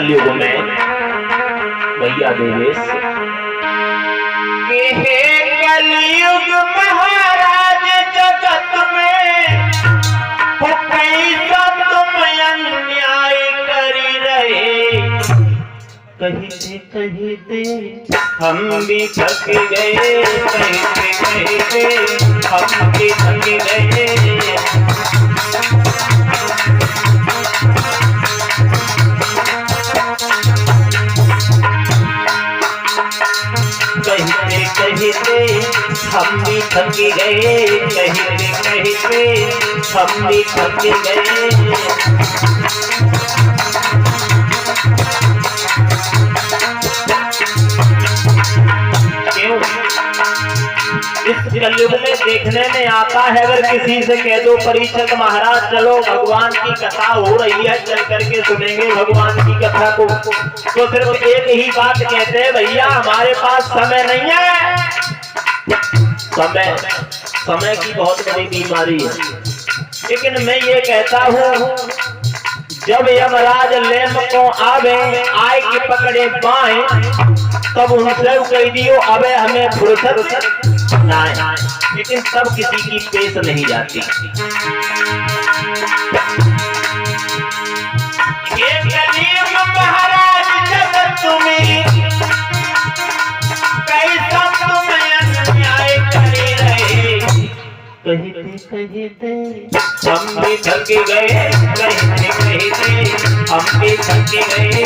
कलयुग में भैया देवेश हे कलयुग महाराज जगत में हो कैसा तुम अन्याय करी रहे। कहते हम भी थक गए, कहते हम भी थक गए। कहते हम भी थक गए, कहते हम भी थक गए। क्यों? इस कलयुग में देखने में आता है, अगर किसी से कह दो परीक्षित महाराज चलो भगवान की कथा हो रही है, चल करके सुनेंगे भगवान की कथा को, तो सिर्फ एक ही बात कहते हैं, भैया हमारे पास समय नहीं है। समय की बहुत बड़ी बीमारी है। लेकिन मैं ये कहता हूँ, जब यमराज लेम को आए के पकड़े बाएं, तब उनसे कह दियो अबे हमें फुर्सत ना है। लेकिन तब किसी की पेश नहीं जाती। ये कलयुग महाराज जगत में कैसा तुम अन्याय करे रहे। कहते हम भी थक गए, कहते हम भी थक गए।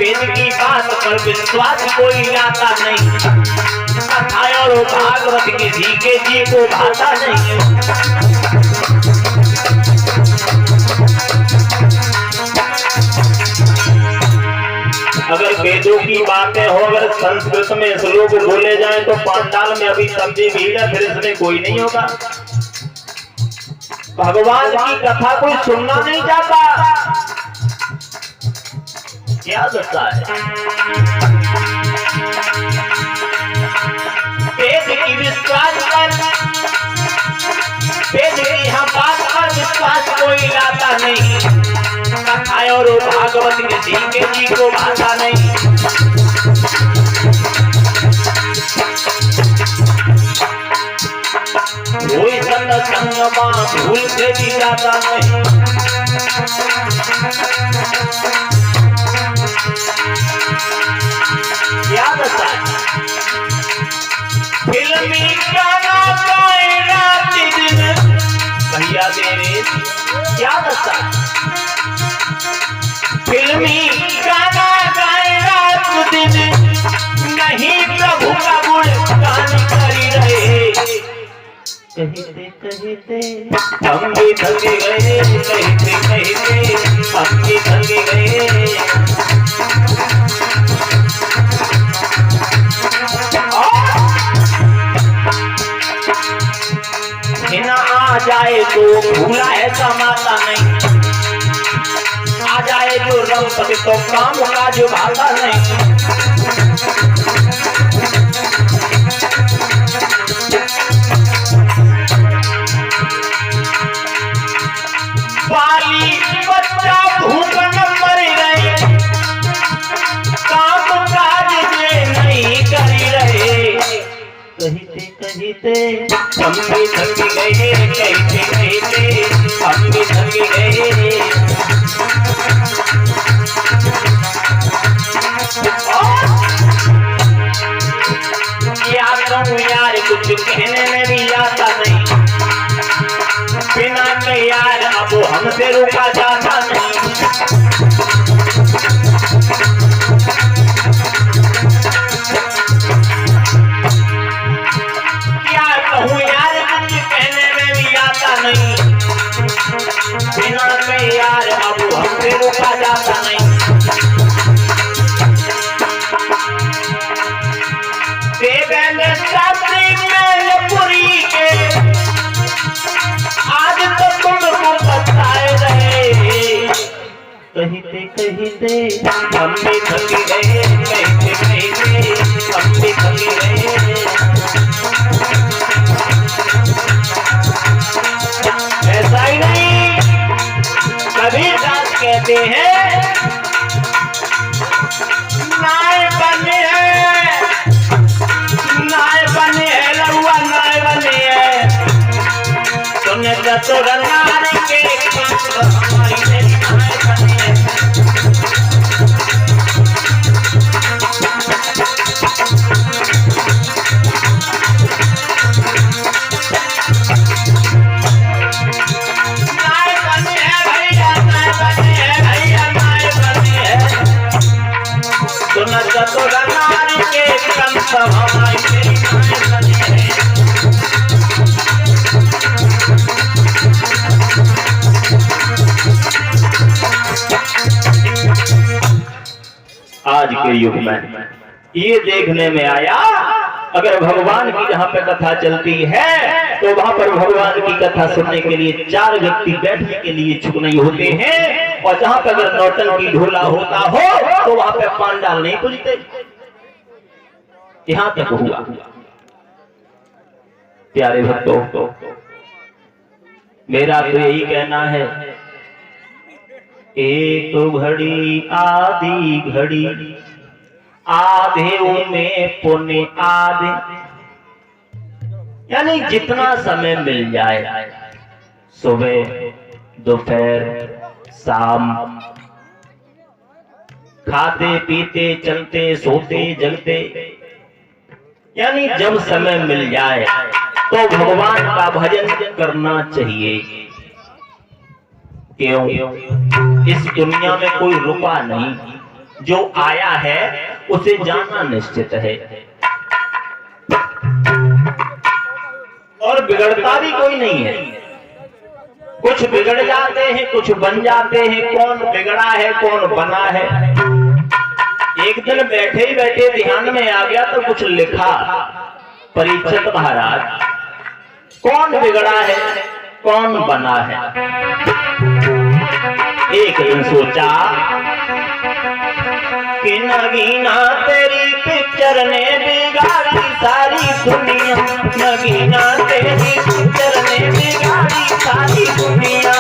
वेद की बात पर विश्वास कोई लाता नहीं, और भागवत के जी जी को भाता नहीं। अगर वेदों की बातें हो, अगर संस्कृत में श्लोक बोले जाएं तो पांडाल में अभी सब्जी भीड़ है, फिर इसमें कोई नहीं होगा। भगवान की कथा कोई सुनना नहीं चाहता। क्या दशा है? वेद की विश्वास पर, वेद की हम बात पर विश्वास कोई लाता नहीं, कथा और भागवत के जी को भाता नहीं। कोई सत्संग भूल से भी जाता नहीं। क्या दशा है? फिल्मी गाना गाए रात दिन। भैया देवेश क्या दशा है? फिल्मी गाना गाए रात दिन, नहीं प्रभु का गुणगान करी रहे। कहते हम भी थक गए, कहते हम भी थक गए। बिना आ जाए तो भूला है समाता नहीं, आ जाए जो रंग तो काम का जो भाता नहीं। बाली बच्चा भूख न मर रहे, काम काज में नहीं करी रहे। कहते हम भी थक गए, कहते हम भी थक गए। यार कुछ कहने में भी आता नहीं, बिना तैयार अब हमसे रुका जाता नहीं। क्या कहूँ यार, कुछ कहने में भी आता नहीं, बिना तैयार अब हमसे रुका जाता नहीं। देवेंद्र शास्त्री मैनपुरी के आज तो तुमको बताए रहे। कहते हम भी थक गए, कहते हम भी थक गए। चतुर नारी के कंस हमारी मेरी माए बने। माए बने हैं भैया, माए बने हैं भैया, माए बने हैं। सुन चतुर नारी के कंस हमारी मेरी माए बने हैं। आज के युग में ये देखने में आया, अगर भगवान की जहाँ पे कथा चलती है तो वहाँ पर भगवान की कथा सुनने के लिए 4 व्यक्ति बैठने के लिए चुप नहीं होते हैं, और जहाँ पे अगर नौटंकी ढोला होता हो तो वहाँ पे पांडाल नहीं पूजते। यहाँ तक हुआ। प्यारे भक्तों, मेरा तो यही कहना है, एक घड़ी आधी घड़ी, आधे में पुण्य आधे, यानी जितना समय मिल जाए, सुबह दोपहर शाम, खाते पीते चलते सोते जगते, यानी जब समय मिल जाए तो भगवान का भजन करना चाहिए। क्यों? इस दुनिया में कोई रुका नहीं, जो आया है उसे जाना निश्चित है, और बिगड़ता भी कोई नहीं है। कुछ बिगड़ जाते हैं, कुछ बन जाते हैं। कौन बिगड़ा है, कौन बना है? एक दिन बैठे ही बैठे ध्यान में आ गया तो कुछ लिखा, परीक्षित महाराज, कौन बिगड़ा है, कौन बना है? एक दिन सोचा कि नगीना तेरी पिक्चर ने बिगाड़ी सारी दुनिया, नगीना तेरी पिक्चर ने बिगाड़ी सारी दुनिया।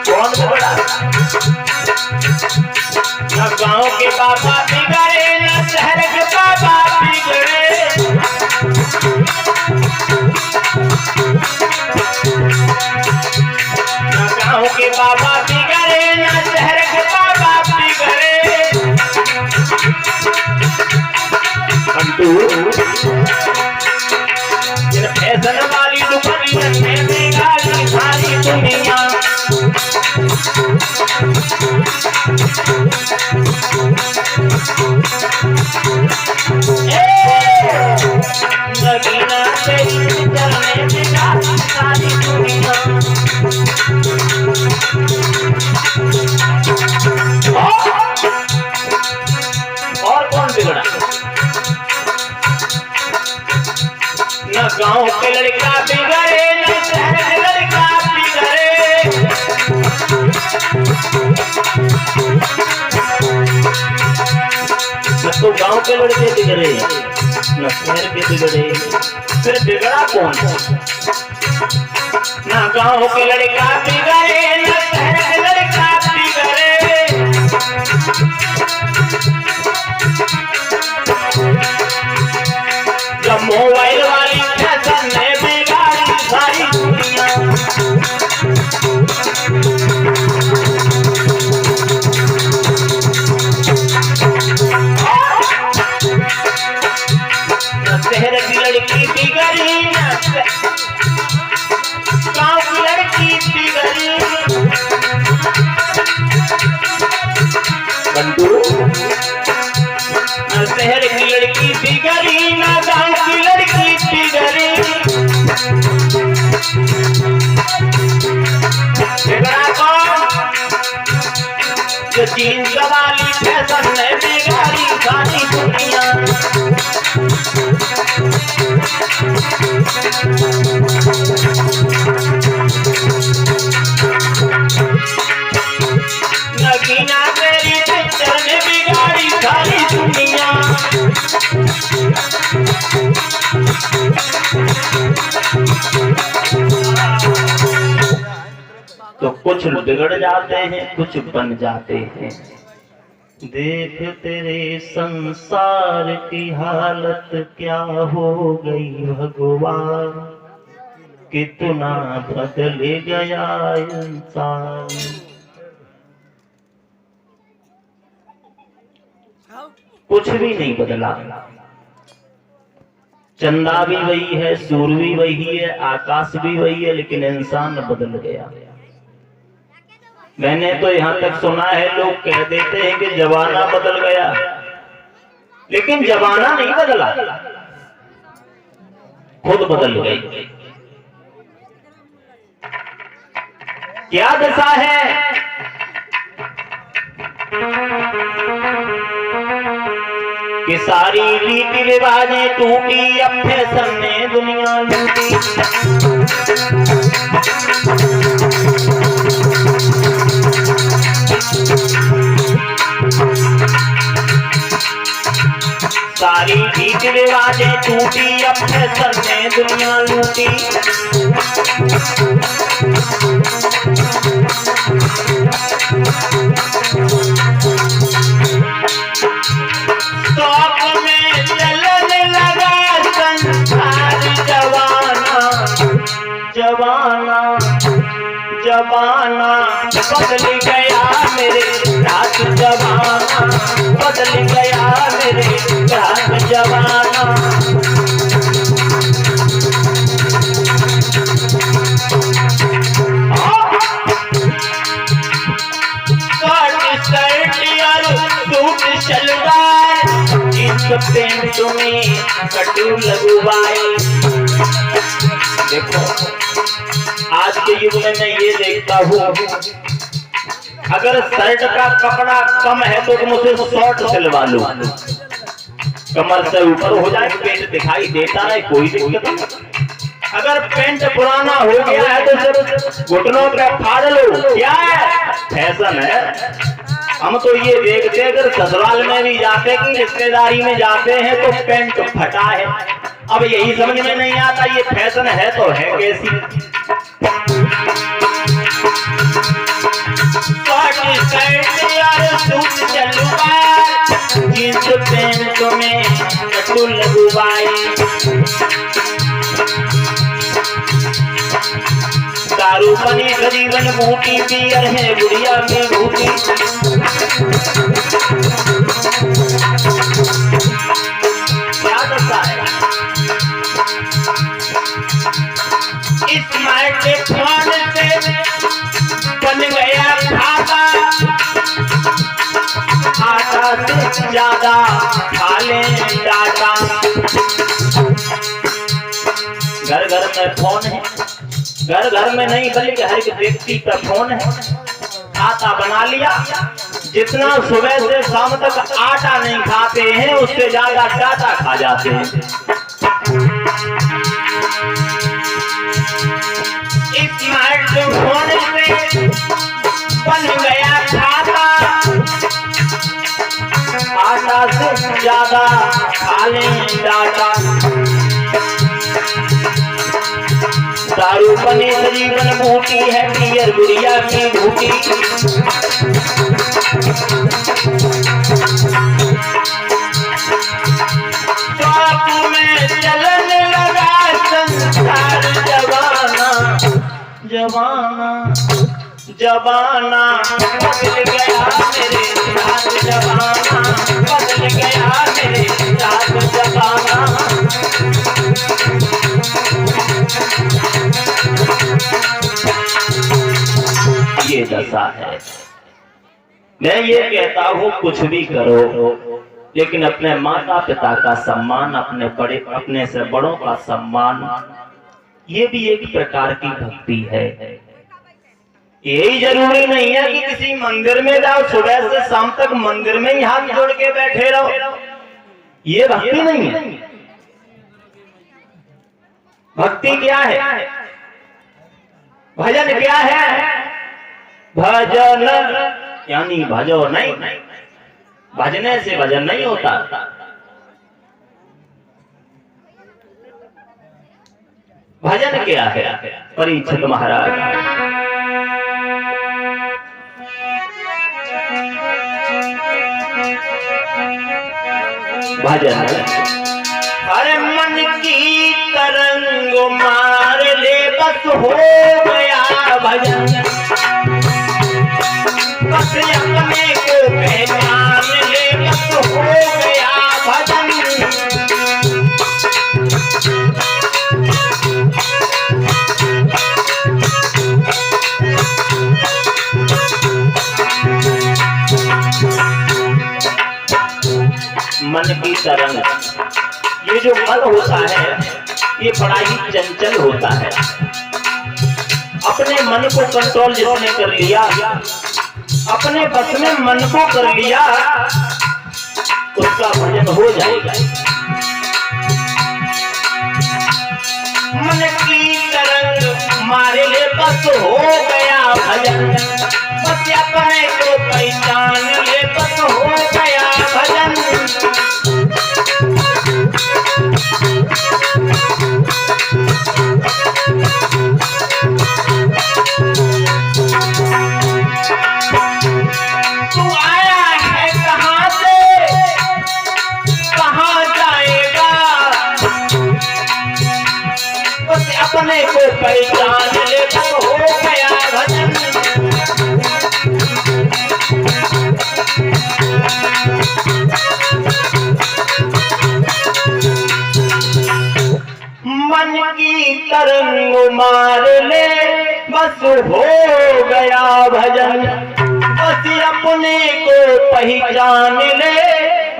कौन बिगड़ा? न गांव के बाबा बिगड़े, न शहर के बाबा बिगड़े, न गांव के बाबा बिगड़े, न शहर के बाबा बिगड़े। फैशन वाली दुनिया में बिगाड़ी सारी दुनिया। नगीना तेरी पिक्चर ने बिगाड़ी सारी दुनिया। और कौन बिगड़ा? न गांव के लड़का बिगड़े, न शहर के लड़का बिगड़े, न तो गांव के लड़के बिगड़े, न शहर के बिगड़े, फिर बिगड़ा कौन? न गांव के लड़का बिगड़े, न शहर के लड़का बिगड़े, जब मोबाइल वाली फैशन ने बिगाड़ी सारी दुनिया। न शहर की लड़की बिगड़ी, न गांव की लड़की बिगड़ी। न शहर की लड़की बिगड़ी, न गांव की लड़की बिगड़ी। बिगड़ा कौन? जो जीन्स वाली फैशन ने बिगाड़ी सारी दुनिया। नगीना तेरी पिक्चर ने बिगाड़ी सारी दुनिया। तो कुछ बिगड़ जाते हैं, कुछ बन जाते हैं। देख तेरे संसार की हालत क्या हो गई भगवान, कितना बदल गया इंसान। कुछ भी नहीं बदला, चंदा भी वही है, सूर्य भी वही है, आकाश भी वही है, लेकिन इंसान बदल गया। मैंने तो यहां तक सुना है, लोग कह देते हैं कि जमाना बदल गया, लेकिन जमाना नहीं बदला, खुद बदल गई। क्या दशा है कि सारी रीति रिवाजें टूटी, अब फैशन ने दुनिया लूटी। सारी रीति रिवाजें टूटी, अब फैशन ने दुनिया लूटी। शौक में चलने लगा संसार, जवाना जवाना जवाना बदल गया मेरे रात, जवाना बदल गया मेरे रात, जवाना। शलवार जींस पैंट में कटू लगवाए। देखो आज के युग में मैं ये देखता हूँ, अगर शर्ट का कपड़ा कम है तो तुम उसे शॉर्ट सिलवा लो, कमर से ऊपर हो जाए, पेट दिखाई देता है, कोई दिक्कत नहीं। अगर पेंट पुराना हो गया है तो सिर्फ घुटनों पे फाड़ लो, क्या है, फैशन है। हम तो ये देखते हैं, अगर ससुराल में भी जाते हैं कि रिश्तेदारी में जाते हैं तो पेंट फटा है। अब यही समझ में नहीं आता ये फैशन है तो है कैसी। सूट सलवार जींस पैंट में कटू लगवाई। दारू बनी गरीबन बूटी, पियर है गुड़िया की बूटी। क्या दशा है स्मार्टफोन से बन गया खाता, आटा से ज्यादा खा लें डाटा। घर घर में फोन है, घर घर में नहीं बल्कि हर एक व्यक्ति का फोन है। खाता बना लिया, जितना सुबह से शाम तक आटा नहीं खाते हैं उससे ज्यादा डाटा खा जाते हैं। स्मार्टफोन से बन गया खाता, आटा से ज्यादा खा लें डाटा। दारू बनी जीवन बूटी है, पियर गुड़िया की बूटी। शौक में चलने लगा संसार, जवाना जवाना जवाना बदल गया मेरे रात, जवाना बदल गया मेरे रात, जवाना। ये दशा है। मैं ये कहता हूँ कुछ भी करो, लेकिन अपने माता पिता का सम्मान, अपने से बड़ों का सम्मान, ये भी एक प्रकार की भक्ति है। यही जरूरी नहीं है कि किसी मंदिर में जाओ, सुबह से शाम तक मंदिर में ही हाथ जोड़ के बैठे रहो, ये भक्ति नहीं है। भक्ति क्या है, भजन क्या है, भजन यानी भजो नहीं, भजने से भजन नहीं होता। भजन क्या है, परीक्षित महाराज भजन। अरे मन की तरंग मार ले बस हो गया भजन, बस अपने को पहचान ले बस हो गया भजन। मन की तरंग, ये जो मन होता है ये बड़ा ही चंचल होता है। अपने मन को कंट्रोल जिसने कर लिया, अपने बस में मन को कर लिया, उसका भजन हो जाएगा। मन की तरंग मारे ले बस हो गया भजन, बस अपने को पहचान ले बस हो गया भजन। तू आया है कहाँ से, कहाँ जाएगा, बस अपने को पहचान ले बस हो गया भजन। मन की तरंग मार ले बस हो गया भजन, बस अपने को पहचान ले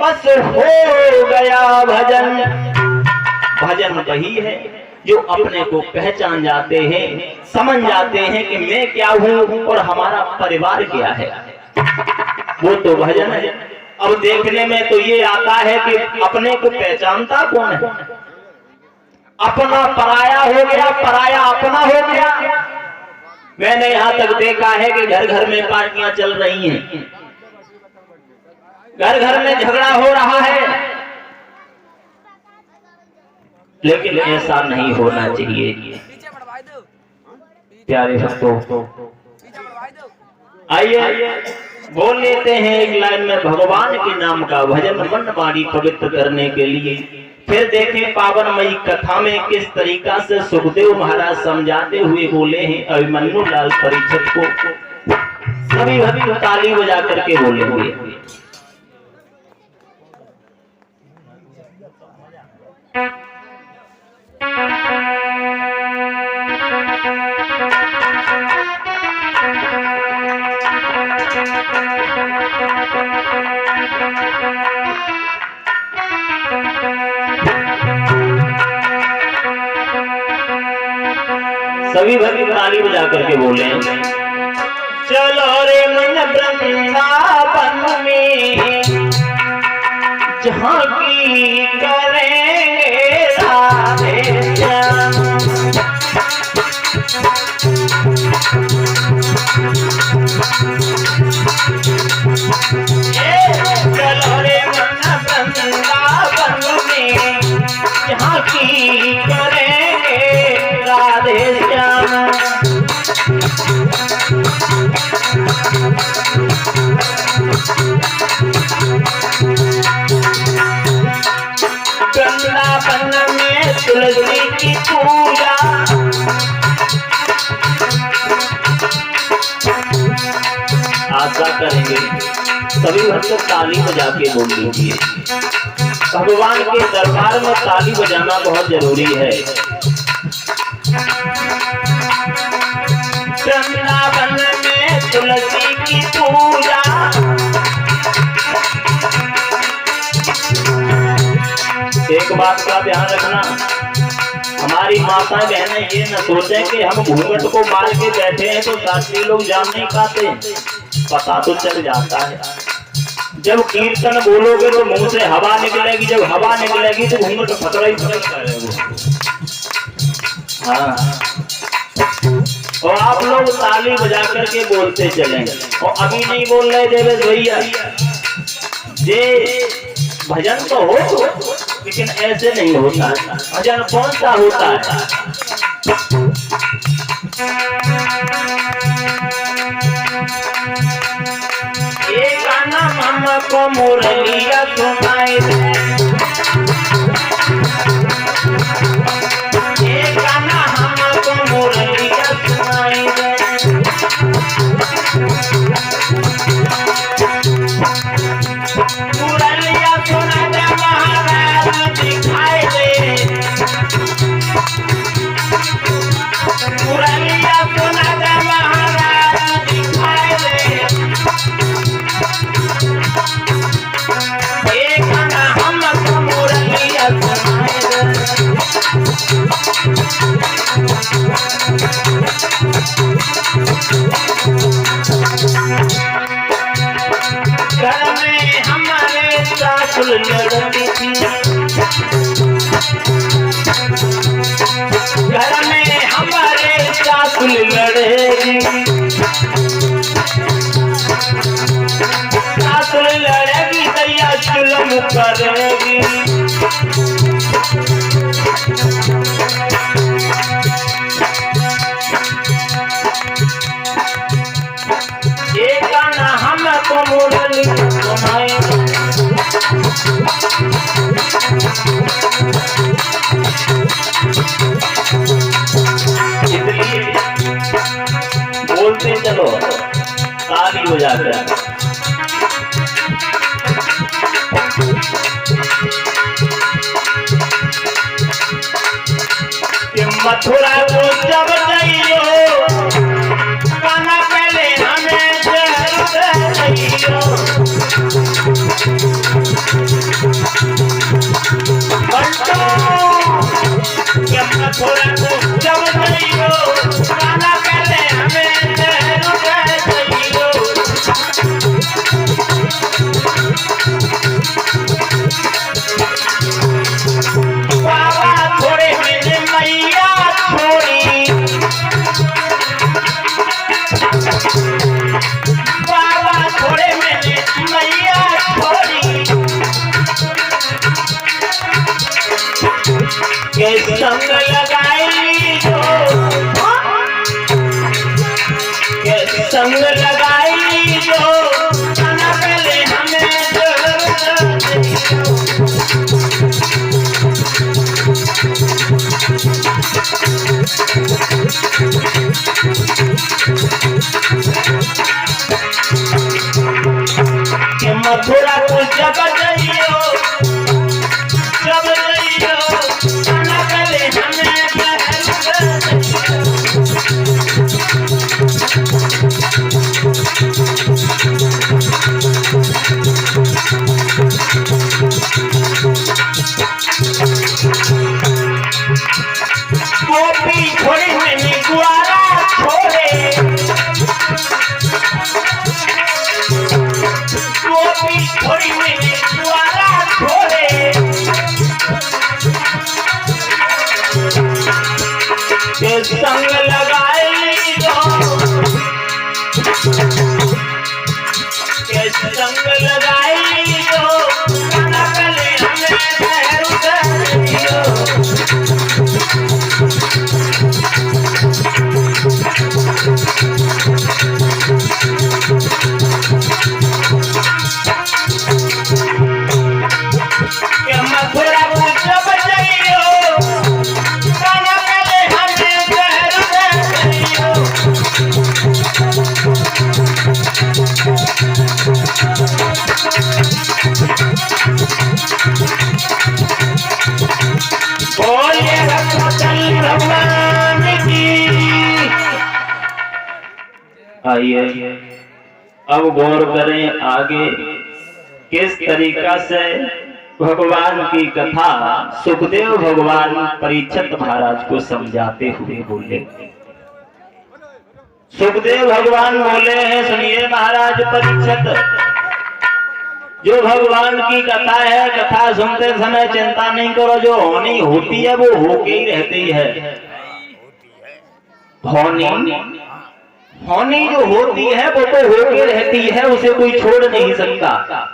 बस हो गया भजन। भजन वही है जो अपने को पहचान जाते हैं, समझ जाते हैं कि मैं क्या हूँ और हमारा परिवार क्या है, वो तो भजन है। अब देखने में तो ये आता है कि अपने को पहचानता कौन है, अपना पराया हो गया, पराया अपना हो गया। मैंने यहाँ तक देखा है कि घर घर में पार्टियां चल रही हैं, घर घर में झगड़ा हो रहा है, लेकिन ऐसा नहीं होना चाहिए। प्यारे भक्तों, आइए बोल लेते हैं एक लाइन में भगवान के नाम का भजन मन वाणी पवित्र करने के लिए। फिर देखें पावनमयी कथा में किस तरीका से सुखदेव महाराज समझाते हुए बोले हैं अभिमन्यु लाल परीक्षित को। सभी भक्त ताली बजा करके बोले हुए। सभी भक्त ताली बजा करके बोले, चलो रे मन वृंदावन में झांकी करेंगे राधे श्याम। चलो रे मन वृंदावन में झांकी करेंगे राधे श्याम। वृंदावन में तुलसी की पूजा, आशा करेंगे सभी भक्त ताली बजा के बोल लीजिए। भगवान के दरबार में ताली बजाना बहुत जरूरी है। वृंदावन में तुलसी की पूजा, एक बात का ध्यान रखना, हमारी माता बहनें ये न सोचें कि हम घूंघट को मार के बैठे हैं तो शास्त्री लोग जान नहीं पाते, पता तो चल जाता है। जब कीर्तन बोलोगे तो मुंह से हवा निकलेगी, जब हवा निकलेगी तो घूंघट फतरा ही करेगा। हाँ, और आप लोग ताली बजा करके बोलते चलेंगे। और अभी नहीं बोल रहे देवेश भैया, ये भजन तो हो लेकिन ऐसे नहीं होता है। भजन कौन सा होता है? ये गाना हमको मुरलिया सुनाए। बोलते चलो ताली बजाकर। मथुरा को जब जाइयो खाना पहले हमें जरूर जाइयो। मथुरा को जब जाइयो खाना पहले हमें जरूर जाइयो। बाबा थोड़े मेरे मैया छोड़ी, बाबा थोड़े मेरे मैया छोड़ी के संग लगाई जो, के संग लगाई जो खाना पहले हमें कि मथुरा को जब जाइयो खाना पहले हमें गोपी छोड़ी मैंने गुआरा छोड़े, गोपी छोड़ी मैंने गुआरा छोड़े के संग लगाई जो, के संग लगाई जो खाना पहले हमें जरूर मथुरा को जब जाइयो खाना पहले हमें जरूर जाइयो। बोलिए रामचंद्र भगवान की। आइए अब गौर करें आगे किस तरीका से भगवान की कथा सुखदेव भगवान परीक्षित महाराज को समझाते हुए बोले। सुखदेव भगवान बोले हैं, सुनिए महाराज परीक्षित, जो भगवान की कथा है, कथा सुनते समय चिंता नहीं करो, जो होनी होती है वो होके ही रहती है। होनी जो होती है वो तो होके रहती है, उसे कोई छोड़ नहीं सकता।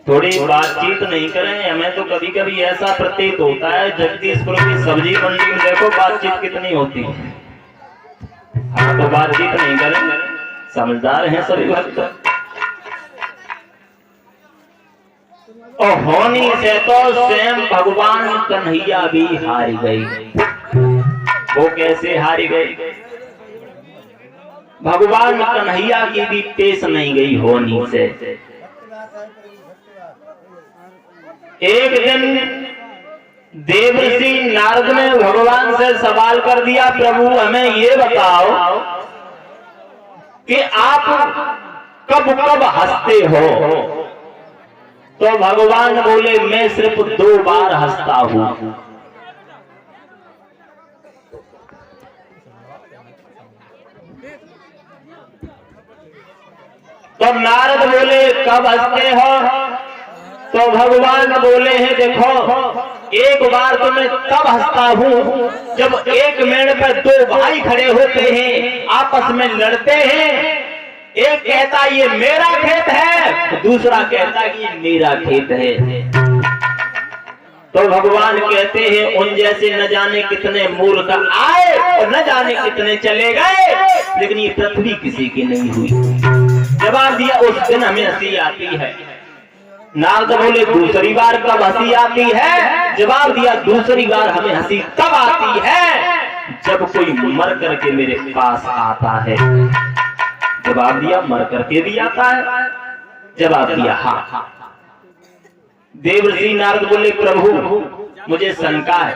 थोड़ी बातचीत नहीं करें, हमें तो कभी कभी ऐसा प्रतीत होता है जगदीशपुर की सब्जी मंडी में देखो बातचीत कितनी होती है। हाँ तो बातचीत नहीं करें, समझदार हैं सभी भक्त। और होनी से तो स्वयं भगवान कन्हैया भी हार गई। वो कैसे हारी गई? भगवान कन्हैया की भी पेश नहीं गई होनी से। एक दिन देवर्षि नारद ने भगवान से सवाल कर दिया, प्रभु हमें ये बताओ कि आप कब कब हंसते हो? तो भगवान बोले, मैं सिर्फ 2 बार हंसता हूं। तो नारद बोले, कब हंसते हो? तो भगवान बोले हैं, देखो एक बार तो मैं तब हंसता हूं जब एक मेड़ पर 2 भाई खड़े होते हैं, आपस में लड़ते हैं। एक कहता ये मेरा खेत है, दूसरा कहता कि ये मेरा खेत है। तो भगवान कहते हैं, उन जैसे न जाने कितने मूर्ख आए और न जाने कितने चले गए, लेकिन ये पृथ्वी किसी की नहीं हुई। जवाब दिया, उस दिन हमें हंसी आती है। नारद बोले, दूसरी बार कब हंसी आती है? जवाब दिया, दूसरी बार हमें हंसी तब आती है जब कोई मर करके मेरे पास आता है। जवाब दिया, मर करके भी आता है? जवाब दिया, हाँ। देवर्षि नारद बोले, प्रभु मुझे शंका है,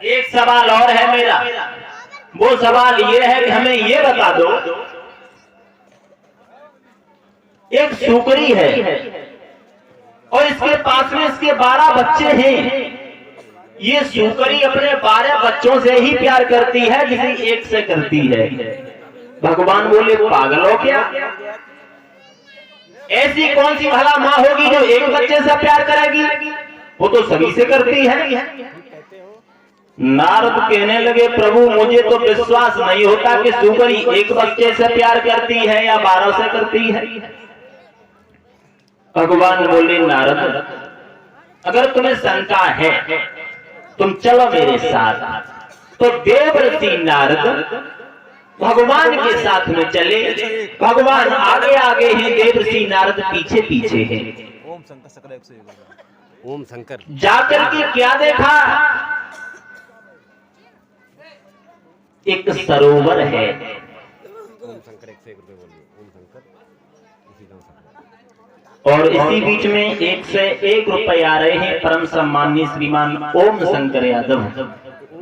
एक सवाल और है मेरा। वो सवाल ये है कि हमें ये बता दो, एक सुकरी है और इसके पास में इसके 12 बच्चे हैं। ये सुकरी अपने 12 बच्चों से ही प्यार करती है, किसी एक से करती है। भगवान बोले, पागल हो क्या? ऐसी कौन सी भला माँ होगी जो एक बच्चे से प्यार करेगी? वो तो सभी से करती है। नारद कहने लगे, प्रभु मुझे तो विश्वास नहीं होता कि सुकरी एक बच्चे से प्यार करती है या 12 से करती है। भगवान बोले, नारद अगर तुम्हें शंका है तुम चलो मेरे साथ। तो देवर्षि नारद भगवान के साथ में चले। भगवान आगे आगे हैं, देवर्षि नारद पीछे पीछे हैं। ओम शंकर सकल 101 ओम शंकर। जाकर के क्या देखा? एक सरोवर है। ओम शंकर 101 रुपए बोलिए। ओम शंकर इसी गांव से। और इसी बीच में 1 से 1 रुपए आ रहे हैं परम सम्माननीय श्रीमान ओम शंकर यादव,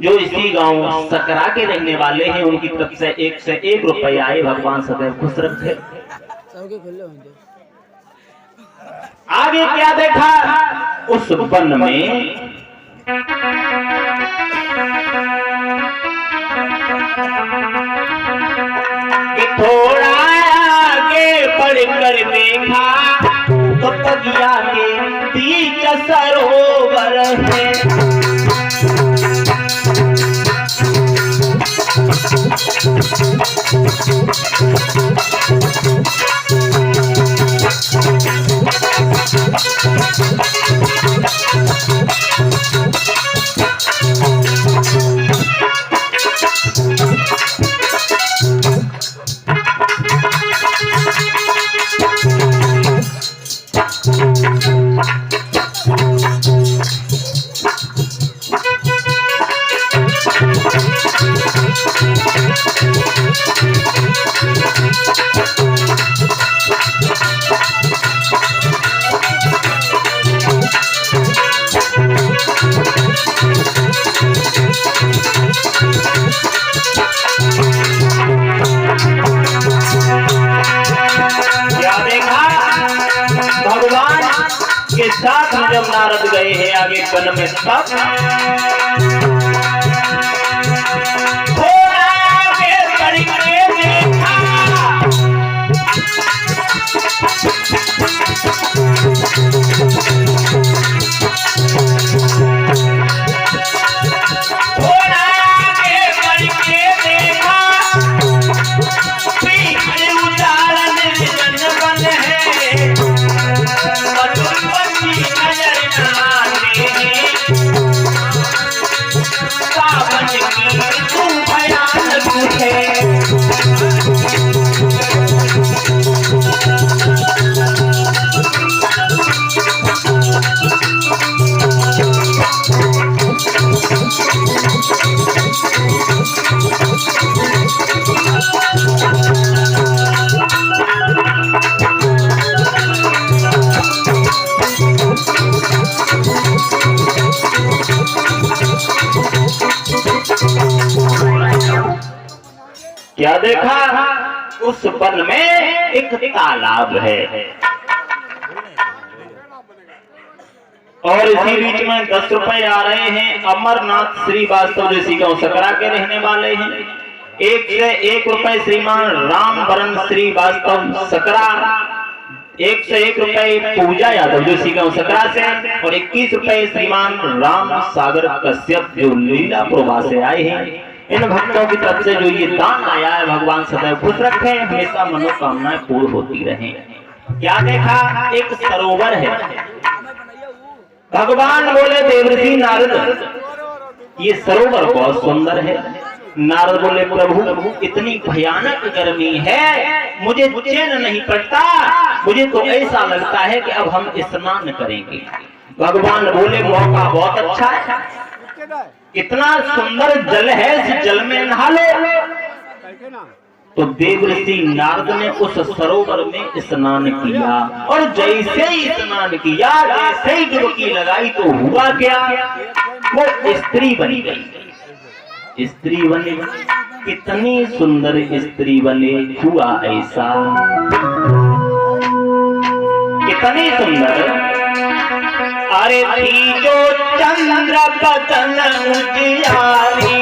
जो इसी गांव सकरा के रहने वाले हैं। उनकी तरफ से 1 से 1 रुपए आए। भगवान सदैव खुश रखे। आगे क्या देखा? उस वन में थोड़ा आगे बढ़कर देखा तो बगिया के बीच सरोवर है। भगवान के साथ जब नारद गए हैं आगे वन में, तब थोड़ा आगे बढ़ के देखा क्या देखा? उस वन में एक तालाब है और इसी बीच में 10 रुपए आ रहे हैं। अमरनाथ श्रीवास्तव जैसी गांव सकरा के रहने वाले हैं। 1 से 1 रुपए श्रीमान रामवरण श्रीवास्तव सकरा, 1 से 1 रुपए पूजा यादव जो सी गांव सकरा से, और 21 रुपए श्रीमान राम सागर कश्यप जो लीला प्रभा से आए हैं। इन भक्तों की तरफ से जो ये दान आया है, भगवान सदैव खुश रखे, हमेशा मनोकामनाएं पूर्ण होती रहें। क्या देखा? एक सरोवर है। भगवान बोले, देवर्षि नारद ये सरोवर बहुत सुंदर है। नारद बोले, प्रभु इतनी भयानक गर्मी है, मुझे चैन नहीं पड़ता। मुझे तो ऐसा लगता है कि अब हम स्नान करेंगे। भगवान बोले मौका बहुत अच्छा है, कितना सुंदर जल है, इस जल में नहा लो। तो देवऋषि नारद ने उस सरोवर में स्नान किया और जैसे ही स्नान किया, जैसे ही डुबकी लगाई तो हुआ क्या, वो स्त्री बनी गई। स्त्री बनी, कितनी सुंदर स्त्री बने, हुआ ऐसा कितनी सुंदर। अरे थी जो चंद्र बदन उजियारी,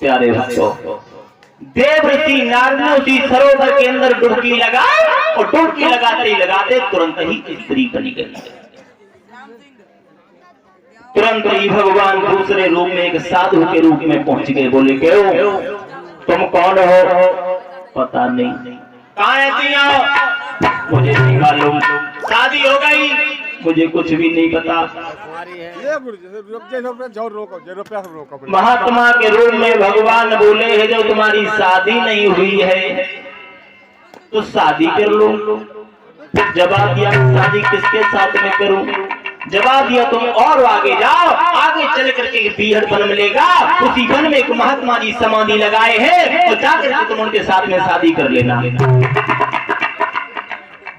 प्यारे भक्तों, देवऋषि नारद ने उसी सरोवर के अंदर डुबकी लगाई और डुबकी लगाते ही लगाते तुरंत ही स्त्री बनी गई। तुरंत ही भगवान दूसरे रूप में एक साधु के रूप में पहुंच गए। बोले क्यों, तुम कौन हो? पता नहीं। कहाँ है? मुझे नहीं मालूम, शादी हो गई, मुझे कुछ भी नहीं पता। महात्मा के रूप में भगवान बोले है, जब तुम्हारी शादी नहीं हुई है तो शादी कर लो। जवाब दिया, शादी किसके साथ में करूं? जवाब दिया, तुम और आगे जाओ, आगे चल करके बीहड़ वन मिलेगा, उसी वन में एक महात्मा जी समाधि लगाए हैं, तो जाकर के तुम उनके साथ में शादी कर लेना।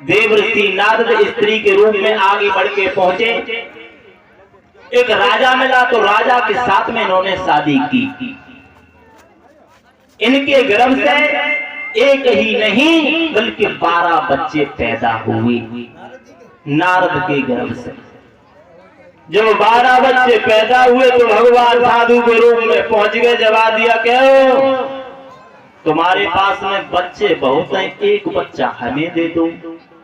देवऋषि नारद स्त्री के रूप में आगे बढ़ के पहुंचे। एक राजा मिला तो राजा के साथ में इन्होंने शादी की। इनके गर्भ से एक ही नहीं बल्कि 12 बच्चे पैदा हुए नारद के गर्भ से। जब 12 बच्चे पैदा हुए तो भगवान साधु के रूप में पहुंच गए। जवाब दिया, क्यों? तुम्हारे पास में बच्चे बहुत हैं, एक बच्चा हमें दे दो।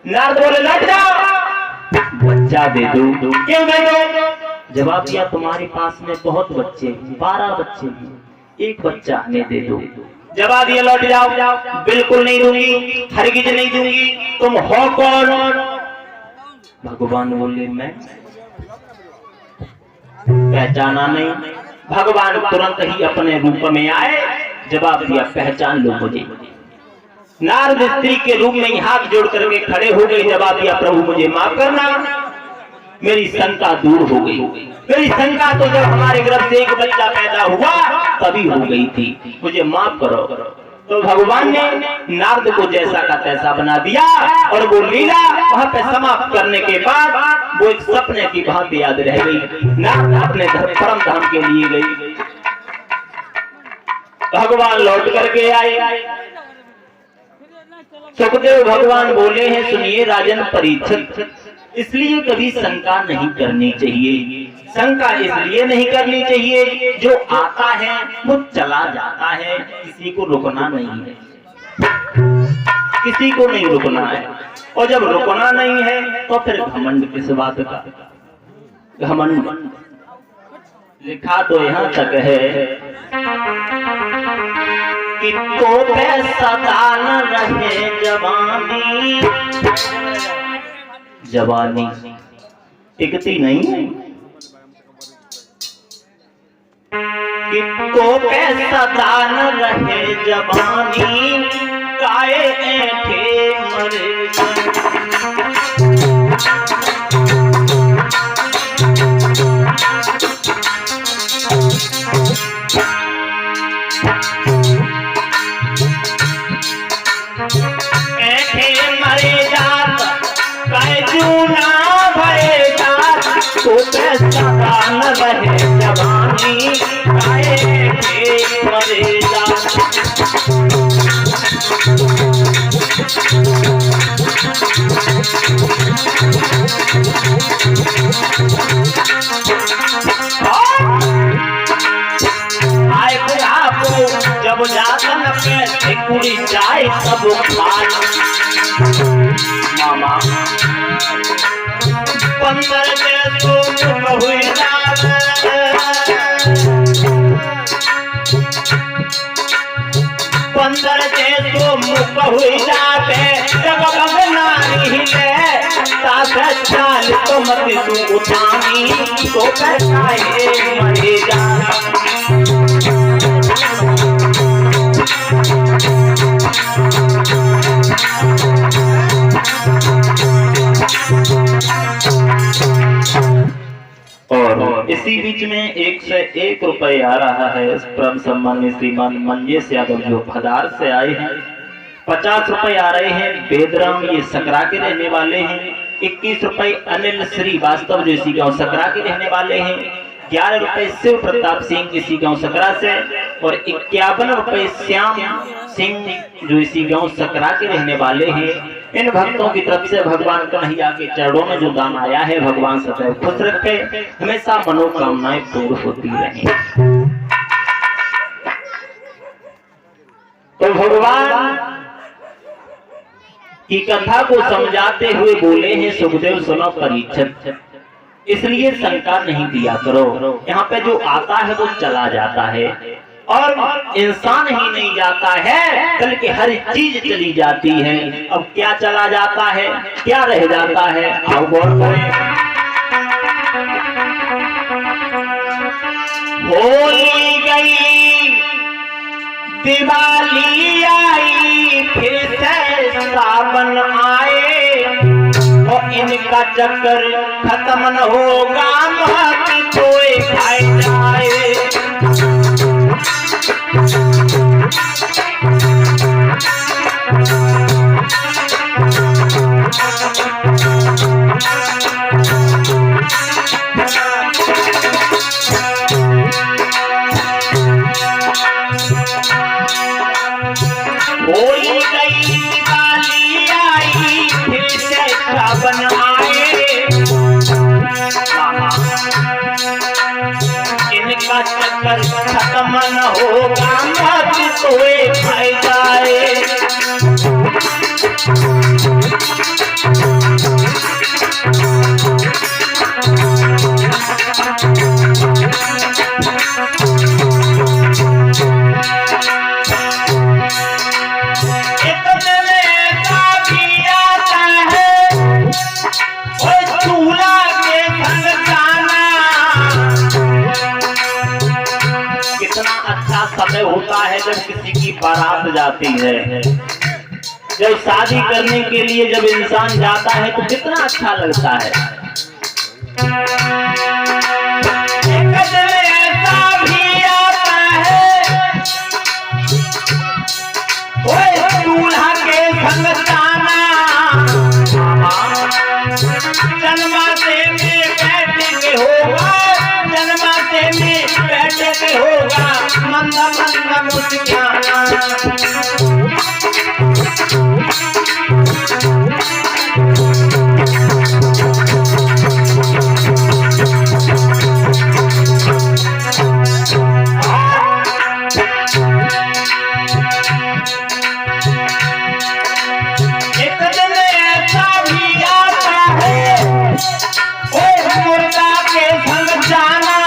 नारद बोले, लट जाओ, बच्चा दे दो। क्यों दे दो? जवाब दिया, तुम्हारे पास में बहुत बच्चे, 12 बच्चे, एक बच्चा हमें दे दो। जवाब दिया, लौट जाओ, बिल्कुल नहीं दूंगी, हरगिज नहीं दूंगी। तुम हो कौन? भगवान बोले, मैं। पहचाना नहीं। भगवान तुरंत ही अपने रूप में आए। जवाब दिया, पहचान लो मुझे। नारद स्त्री के रूप में हाथ जोड़ करके खड़े हो गए। जवाब दिया, प्रभु मुझे माफ करना, मेरी शंका दूर हो गई। मेरी शंका तो जब हमारे गर्भ से एक बच्चा पैदा हुआ तभी हो गई थी, मुझे माफ करो। तो भगवान ने नारद को जैसा का तैसा बना दिया और वो लीला वहां पे समाप्त करने के बाद वो एक सपने की भांति याद रह गई। नारद अपने परम धाम के लिए गई। भगवान लौट करके आए। सुखदेव भगवान बोले हैं, सुनिए राजन परीक्षित, इसलिए कभी शंका नहीं करनी चाहिए। शंका इसलिए नहीं करनी चाहिए, जो आता है वो चला जाता है, किसी को रुकना नहीं है, किसी को नहीं रुकना है। और जब रुकना नहीं है तो फिर घमंड किस बात का? घमंड लिखा तो यहाँ तक है, कि तो पे सदा न रहे जवानी। जवानी टिकती नहीं है कि तो पे सदा न रहे जवानी, काए ऐठे मरे तो सदा न रहे जवानी, काए ऐठे मरे आए बुढ़ापो जब जातन पे कुड़ी जाए सब खाल। मामा पंदर में तो बहु पंदर से तो मुख हुई जाते जब नारी हिले ताकत चाल तो मत तू उठानी, तो कैसाए मरे जा। और इसी बीच में 1 से 1 रुपए आ रहा है परम सम्मानित श्रीमान मंजेश यादव जो फदार से आए हैं। 50 रुपए आ रहे हैं बेदराम, ये सकरा के रहने वाले हैं। 21 रुपए अनिल श्रीवास्तव जो इसी गांव सकरा के रहने वाले हैं। 11 रुपए शिव प्रताप सिंह इसी गांव सकरा से, और 51 रुपए श्याम सिंह जो इसी गांव सकरा के रहने वाले हैं। इन भक्तों की तरफ से भगवान कन्हैया के चरणों में जो दान आया है, भगवान सदैव खुश रखे, हमेशा मनोकामनाएं पूर्ण होती रहें। तो भगवान की कथा को समझाते हुए बोले हैं सुखदेव सुनो परीक्षित, इसलिए शंका नहीं दिया करो। यहाँ पे जो आता है वो चला जाता है, और इंसान ही नहीं जाता है बल्कि हर चीज चली जाती है। अब क्या चला जाता है, क्या रह जाता है, आओ गौर करें। होली गई, दिवाली आई, फिर से सावन आए, और इनका चक्कर खत्म न होगा, महती कोई खाए जाए। होली गई, दिवाली आई, फिर से सावन आए, इनका चक्कर खत्म न होगा, मत कोई खाए जाए। समय होता है जब किसी की बारात जाती है, जब शादी करने के लिए जब इंसान जाता है तो कितना अच्छा लगता है। ऐसा भी आता है दूल्हा के संग जाना, जन्माते में बैठे के होगा, जन्माते में बैठे के होगा, मंदा मंदा मुस्कुराना। एक दिन ऐसा भी आता है मुर्गा के संग जाना,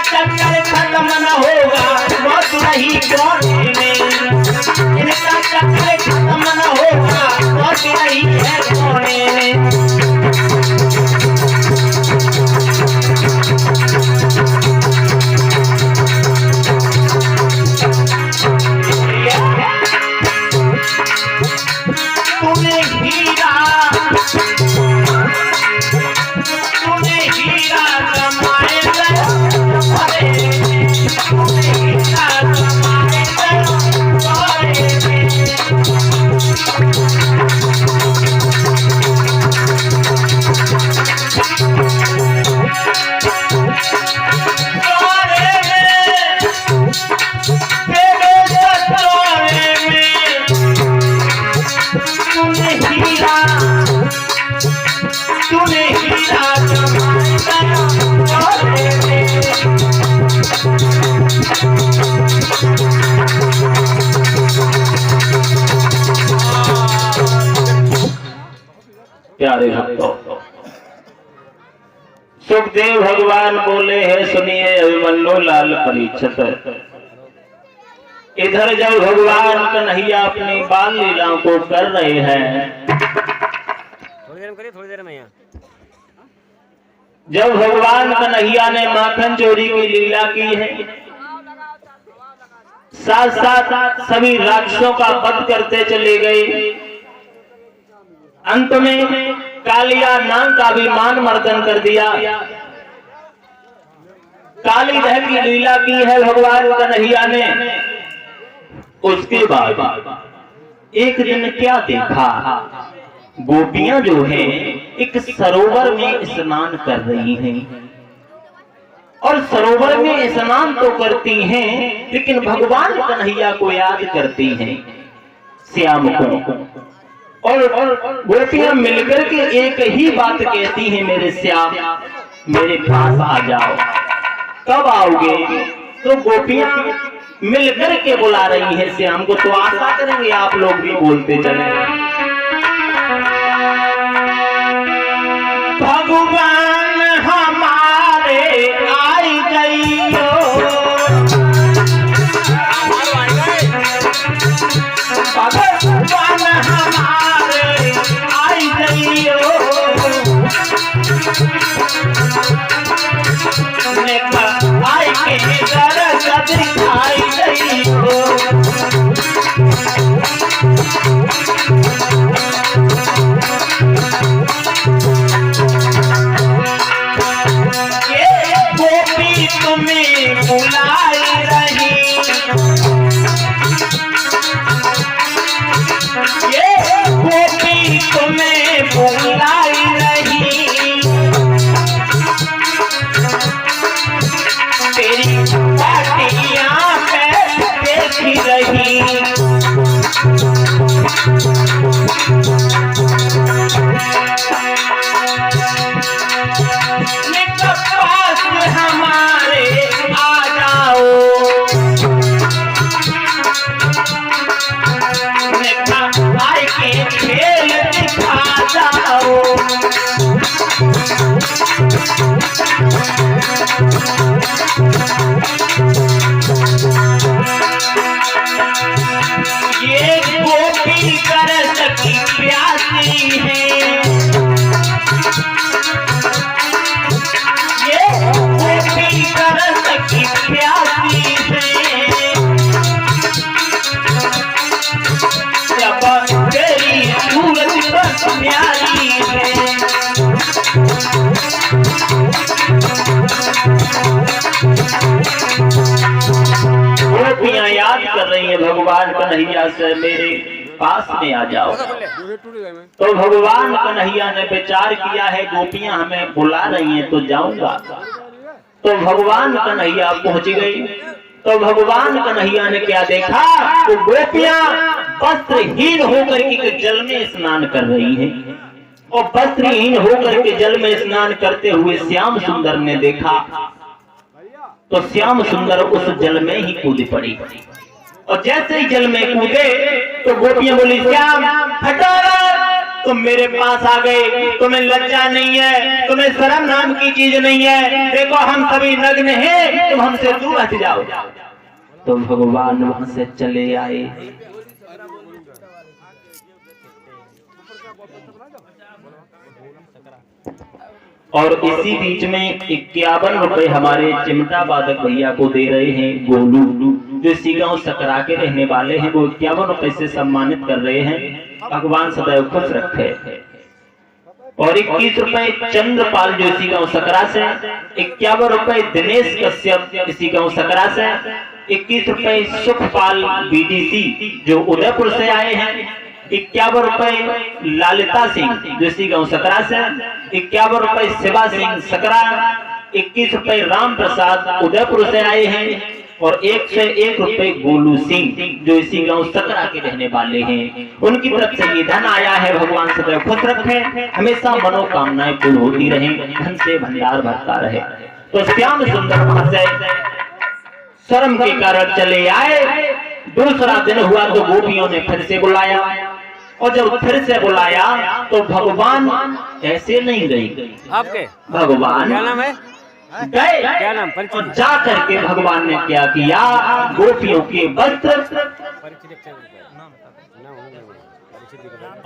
चक्कर खत्म न होगा मौत नहीं कोने में, इनका चक्कर खत्म न होगा मौत नहीं है कोने में। तूने हीरा कमाए तूने हीरा प्यारे भक्तों, सुखदेव भगवान बोले हैं सुनिए अभिमन्यु लाल परीक्षित। इधर जब भगवान कन्हैया अपनी बाल लीलाओं को कर रहे हैं, थोड़ी देर में यहाँ जब भगवान कन्हैया ने माखन चोरी की लीला की है, साथ साथ सभी राक्षसों का वध करते चले गए, अंत में कालिया नाग का भी मान मर्दन कर दिया। काली दह की लीला की है भगवान कन्हैया ने। उसके बाद एक दिन क्या देखा, गोपियां जो हैं एक सरोवर में स्नान कर रही हैं, और सरोवर में स्नान तो करती हैं लेकिन भगवान कन्हैया को याद करती हैं, श्याम को। और गोपियां मिलकर के एक ही बात कहती हैं, मेरे श्याम मेरे पास आ जाओ। कब आओगे? तो गोपियां मिलकर के बुला रही हैं श्याम को। तो आशा करेंगे आप लोग भी बोलते चले, भगवान हमारे आई गइयो, भगवान हमारे आई गइयो, आई के दरस दिखाई गइयो। तुम्हें बुलाई रही, ये गोपी तुम्हें बुलाई रही, तेरी पाटियां पे देखी रही। पास हमारे आ जाओ, आई के खेल दिखा जाओ। ये गोपी कर सकी प्यासी है, कर सकी प्यासी है, जब तेरी सूरत बस प्यारी है। गोपियां याद कर रही हैं भगवान कन्हैया से, मेरे पास में आ जाओ। तो भगवान कन्हैया ने विचार किया है गोपियां हमें बुला रही हैं तो जाऊंगा। तो भगवान कन्हैया पहुंच गई, तो भगवान कन्हैया ने क्या देखा, तो गोपियां वस्त्रहीन होकर के जल में स्नान कर रही हैं, और वस्त्रहीन होकर के जल में स्नान करते हुए श्याम सुंदर ने देखा, तो श्याम सुंदर उस जल में ही कूद पड़ी। और जैसे ही जल में कूदे तो गोपियां बोली, श्याम हटो, तुम मेरे पास आ गए, तुम्हें लज्जा नहीं है, तुम्हें शर्म नाम की चीज नहीं है, देखो हम सभी नग्न हैं, तुम हमसे दूर हट जाओ। तो भगवान वहां से चले आए। और इसी बीच में 51 रुपए हमारे चिमटा वादक भैया को दे रहे हैं गोलू, जो इसी गांव सकरा के रहने वाले हैं, वो 51 रुपए से सम्मानित कर रहे हैं। भगवान सदैव खुश रखे। और 21 रुपए चंद्रपाल जो इसी गांव सकरा से, 51 रुपए दिनेश कश्यप इसी गांव सकरा से, 21 रुपए सुखपाल बीडीसी जो उदयपुर से आए हैं, 51 रुपए लालिता सिंह जो इसी गांव सकरा से, 51 रुपए शिवा सिंह सकरा, 21 रुपए राम प्रसाद उदयपुर से आए हैं, और 101 रुपए गोलू सिंह जो इसी गांव सकरा के रहने वाले हैं। उनकी तरफ से ये धन आया है। भगवान सदैव खुश रखे, हमेशा मनोकामनाएं पूर्ण होती रहे, धन से भंडार भरता रहे। तो श्याम सुंदर वहां से शर्म के कारण चले आए। दूसरा दिन हुआ तो गोपियों ने फिर से बुलाया, और जब फिर से बुलाया तो भगवान ऐसे नहीं गए। आपके भगवान क्या नाम है? गए, क्या नाम? और जा करके भगवान ने क्या किया, गोपियों के वस्त्र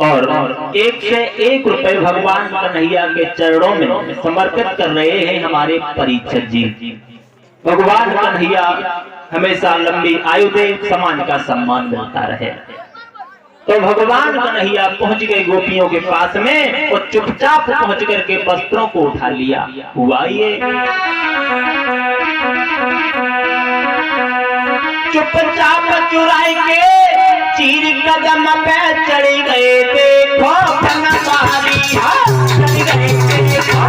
और 101 रुपए भगवान कन्हैया के चरणों में समर्पित कर रहे हैं हमारे परीक्षित जी। भगवान कन्हैया हमेशा लंबी आयु दे, समाज का सम्मान मिलता रहे। तो भगवान कन्हैया पहुंच गए गोपियों के पास में, और चुपचाप पहुंच करके वस्त्रों को उठा लिया। हुआ ये चुपचाप चुराएंगे, चीर कदम पे चढ़ गए, देखो फनकारी चढ़ गए, देखो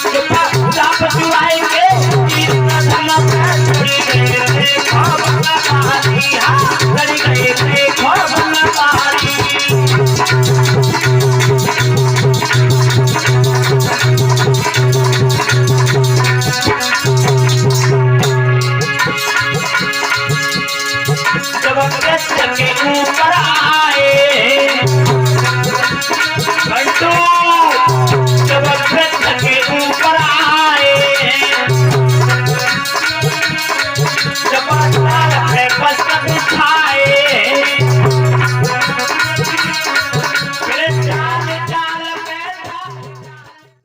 चुपचाप चुराएंगे, चीर कदम पे चढ़ गए, देखो फनकारी